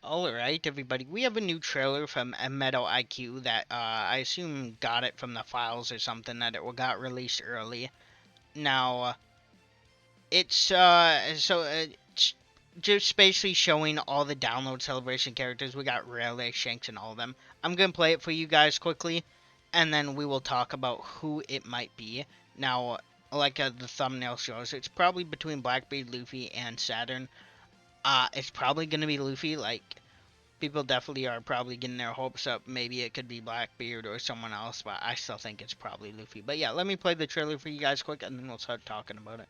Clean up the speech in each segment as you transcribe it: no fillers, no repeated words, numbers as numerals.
Alright, everybody, we have a new trailer from Metal IQ that I assume got it from the files or something, that it got released early. Now, it's just basically showing all the download celebration characters. We got Rayleigh, Shanks, and all of them. I'm going to play it for you guys quickly, and then we will talk about who it might be. Now, like the thumbnail shows, it's probably between Blackbeard, Luffy, and Saturn. It's probably going to be Luffy, like... People definitely are probably getting their hopes up. Maybe it could be Blackbeard or someone else, but I still think it's probably Luffy. But yeah, let me play the trailer for you guys quick, and then we'll start talking about it.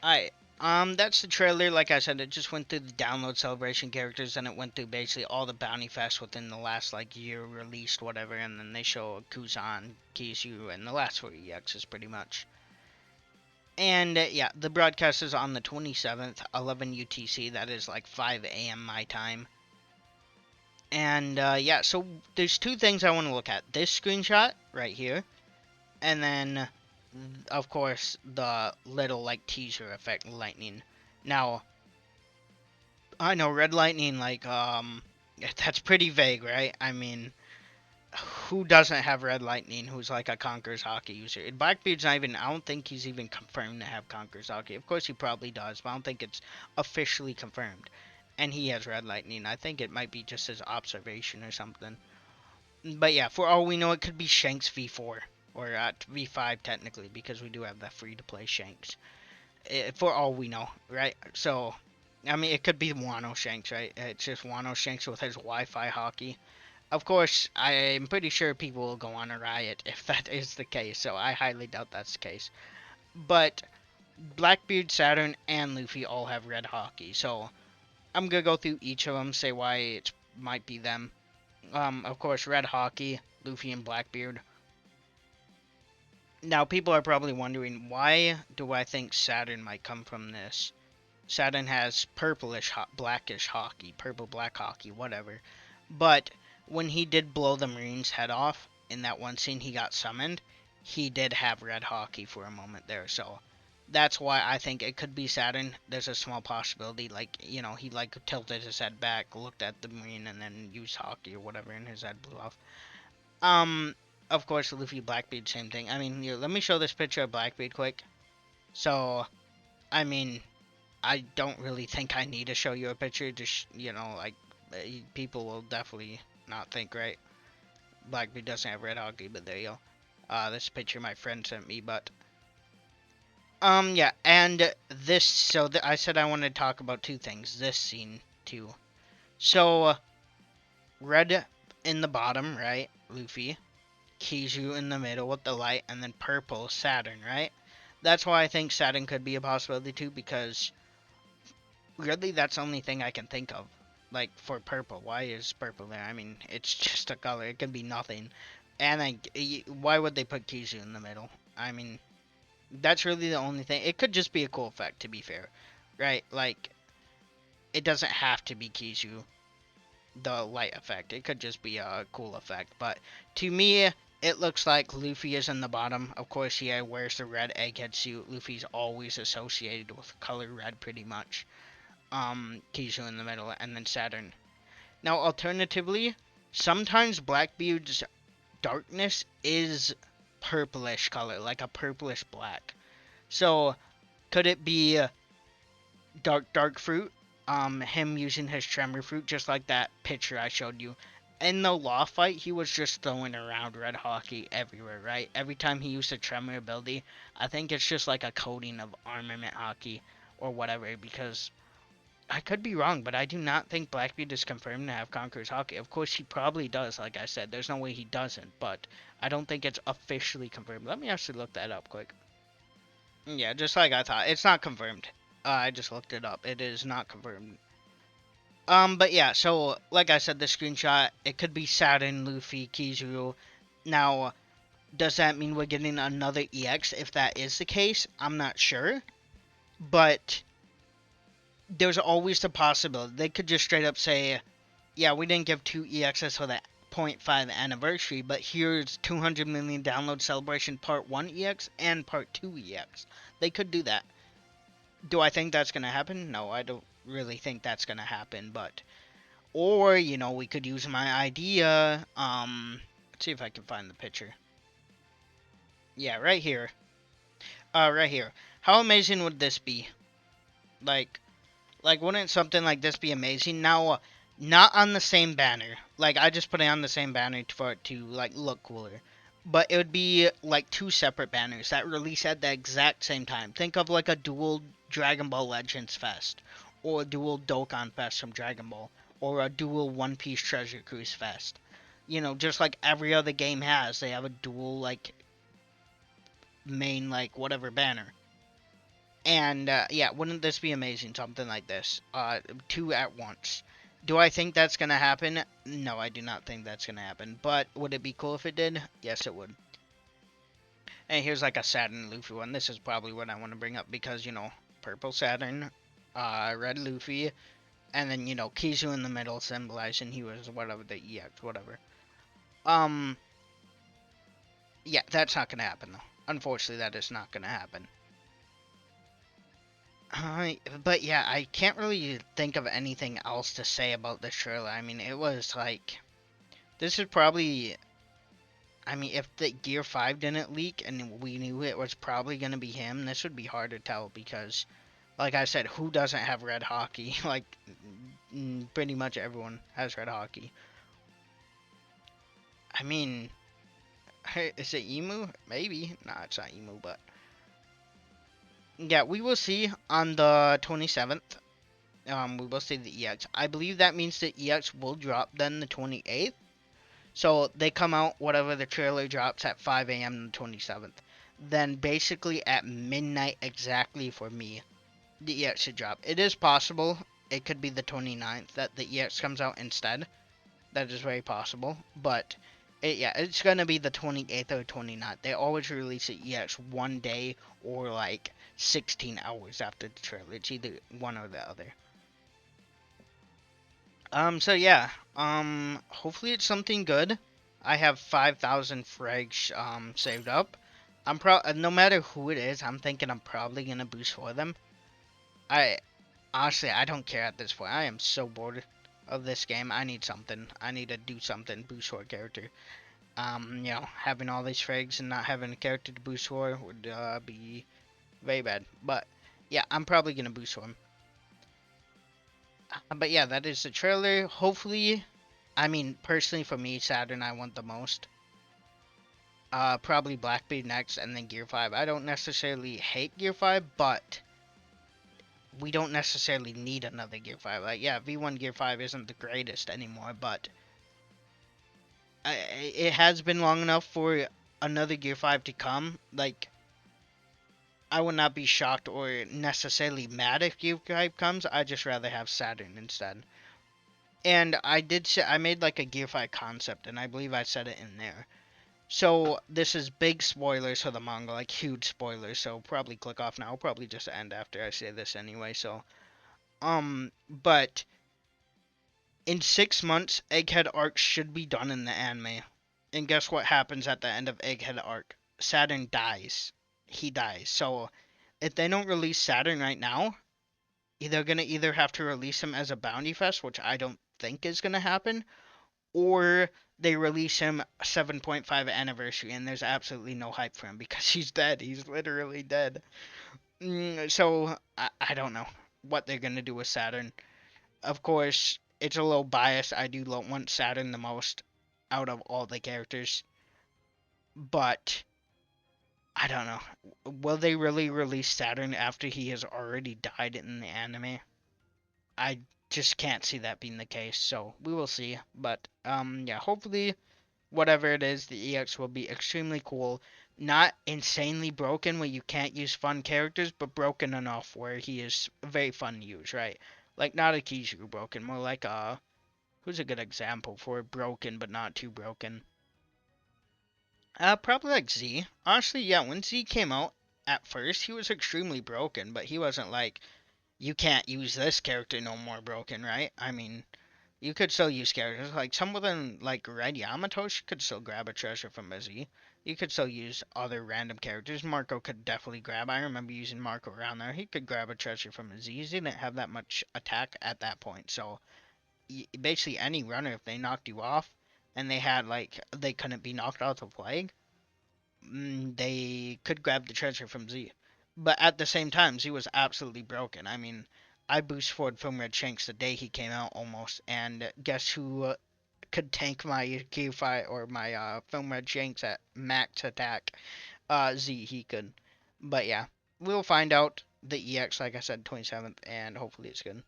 Alright, that's the trailer. Like I said, it just went through the download celebration characters, and it went through basically all the bounty fests within the last, like, year released, whatever, and then they show Kuzan, Kisu, and the last 4 EXs, pretty much. And, yeah, the broadcast is on the 27th, 11 UTC, that is, like, 5 a.m. my time. And, yeah, so there's two things I want to look at. This screenshot, right here, and then... of course, the little, like, teaser effect, lightning. Now, I know red lightning, like, that's pretty vague, right? I mean, who doesn't have red lightning who's, like, a Conqueror's Hockey user? Blackbeard's not even, I don't think he's even confirmed to have Conqueror's Hockey. Of course, he probably does, but I don't think it's officially confirmed. And he has red lightning. I think it might be just his observation or something. But yeah, for all we know, it could be Shanks V4. Or V5 technically, because we do have that free-to-play Shanks. For all we know, right? So, I mean, it could be Wano Shanks, right? It's just Wano Shanks with his Wi-Fi hockey. Of course, I'm pretty sure people will go on a riot if that is the case, so I highly doubt that's the case. But Blackbeard, Saturn, and Luffy all have red hockey, so I'm gonna go through each of them, say why it might be them. Of course, red hockey, Luffy and Blackbeard. Now, people are probably wondering, why do I think Saturn might come from this? Saturn has purplish, blackish hockey, purple-black hockey, whatever. But when he did blow the Marine's head off, in that one scene he got summoned, he did have red hockey for a moment there. So that's why I think it could be Saturn. There's a small possibility, like, you know, he, like, tilted his head back, looked at the Marine, and then used hockey or whatever, and his head blew off. Of course, Luffy, Blackbeard, same thing. I mean, here, let me show this picture of Blackbeard quick. So, I mean, I don't really think I need to show you a picture. Just, you know, like, people will definitely not think, right? Blackbeard doesn't have red hockey, but there you go. This picture my friend sent me, but... yeah, and this, so I said I wanted to talk about two things. This scene, too. So, red in the bottom, right? Luffy. Kizu in the middle with the light, and then purple, Saturn, right? That's why I think Saturn could be a possibility too, because really that's the only thing I can think of. Like, for purple, why is purple there? I mean, it's just a color, it could be nothing. And why would they put Kizu in the middle? I mean, that's really the only thing. It could just be a cool effect, to be fair, right? Like, it doesn't have to be Kizu, the light effect. It could just be a cool effect. But to me, it looks like Luffy is in the bottom. Of course, he wears the red egghead suit. Luffy's always associated with color red, pretty much. Kizu in the middle, and then Saturn. Now, alternatively, sometimes Blackbeard's darkness is purplish color, like a purplish black. So, could it be dark fruit? Him using his tremor fruit, just like that picture I showed you. In the Law fight, he was just throwing around red hockey everywhere, right? Every time he used a tremor ability, I think it's just like a coating of armament hockey or whatever, because I could be wrong, but I do not think Blackbeard is confirmed to have Conqueror's hockey. Of course, he probably does, like I said. There's no way he doesn't, but I don't think it's officially confirmed. Let me actually look that up quick. Yeah, just like I thought. It's not confirmed. I just looked it up. It is not confirmed. But yeah, so, like I said, the screenshot, it could be Saturn, Luffy, Kizu. Now, does that mean we're getting another EX? If that is the case, I'm not sure. But there's always the possibility. They could just straight up say, yeah, we didn't give 2 EXs for the 0.5 anniversary, but here's 200 million download celebration part 1 EX and part 2 EX. They could do that. Do I think that's going to happen? No, I don't really think that's going to happen, but... Or, you know, we could use my idea. Let's see if I can find the picture. Yeah, right here. Right here. How amazing would this be? Like, wouldn't something like this be amazing? Now, not on the same banner. Like, I just put it on the same banner for it to, like, look cooler. But it would be, like, 2 separate banners that release at the exact same time. Think of, like, a dual Dragon Ball Legends Fest. Or a dual Dokkan Fest from Dragon Ball. Or a dual One Piece Treasure Cruise Fest. You know, just like every other game has. They have a dual, like, main, like, whatever banner. And, yeah, wouldn't this be amazing? Something like this. 2 at once. Do I think that's going to happen? No, I do not think that's going to happen. But would it be cool if it did? Yes, it would. And here's like a Saturn Luffy one. This is probably what I want to bring up because, you know, purple Saturn, red Luffy, and then, you know, Kizu in the middle symbolizing he was whatever, the EX, whatever. Yeah, that's not going to happen, though. Unfortunately, that is not going to happen. But yeah, I can't really think of anything else to say about this trailer. I mean, it was like, this is probably, I mean, if the Gear 5 didn't leak and we knew it was probably going to be him, this would be hard to tell because, like I said, who doesn't have red hockey? Like, pretty much everyone has red hockey. I mean, is it Emu? Maybe. Nah, it's not Emu, but... yeah, we will see on the 27th. We will see the EX. I believe that means the EX will drop then the 28th. So they come out, whatever the trailer drops at 5 a.m. on the 27th. Then basically at midnight exactly for me, the EX should drop. It is possible. It could be the 29th that the EX comes out instead. That is very possible. But... yeah, it's going to be the 28th or 29th. They always release the EX one day or like 16 hours after the trailer. It's either one or the other. So yeah, hopefully it's something good. I have 5,000 frags, saved up. No matter who it is, I'm thinking I'm probably going to boost for them. Honestly, I don't care at this point. I am so bored of this game. I need something. I need to do something, boost for a character. You know, having all these frags and not having a character to boost for would, be very bad. But, yeah, I'm probably going to boost for him. But yeah, that is the trailer. Hopefully, I mean, personally for me, Saturn I want the most. Probably Blackbeard next and then Gear 5. I don't necessarily hate Gear 5, but we don't necessarily need another Gear 5. Like, yeah, V1 Gear 5 isn't the greatest anymore, but it has been long enough for another Gear 5 to come. Like, I would not be shocked or necessarily mad if Gear 5 comes. I'd just rather have Saturn instead. And I did say, I made like a Gear 5 concept, and I believe I said it in there. So, this is big spoilers for the manga, like huge spoilers, so probably click off now. I'll probably just end after I say this anyway, so. But in 6 months, Egghead arc should be done in the anime. And guess what happens at the end of Egghead arc? Saturn dies. He dies. So, if they don't release Saturn right now, they're gonna either have to release him as a bounty fest, which I don't think is gonna happen, or they release him 7.5 anniversary, and there's absolutely no hype for him because he's dead. He's literally dead. So, I don't know what they're gonna do with Saturn. Of course, it's a little biased. I do want Saturn the most out of all the characters. But, I don't know. Will they really release Saturn after he has already died in the anime? I just can't see that being the case, so we will see. But, yeah, hopefully, whatever it is, the EX will be extremely cool. Not insanely broken where you can't use fun characters, but broken enough where he is very fun to use, right? Like, not a Kizu broken, more like who's a good example for broken but not too broken? Probably like Z. Honestly, yeah, when Z came out, at first, he was extremely broken, but he wasn't like, you can't use this character no more broken, right? I mean, you could still use characters. Like, someone than, like, Red Yamato, she could still grab a treasure from a Z. You could still use other random characters. Marco could definitely grab. I remember using Marco around there. He could grab a treasure from a Z. He didn't have that much attack at that point, so basically any runner, if they knocked you off and they had like they couldn't be knocked off the flag, they could grab the treasure from Z. But at the same time, Z was absolutely broken. I mean, I boost forward Film Red Shanks the day he came out almost, and guess who could tank my Q5 or my Film Red Shanks at max attack? Z, he could. But yeah, we'll find out the EX, like I said, 27th, and hopefully it's good.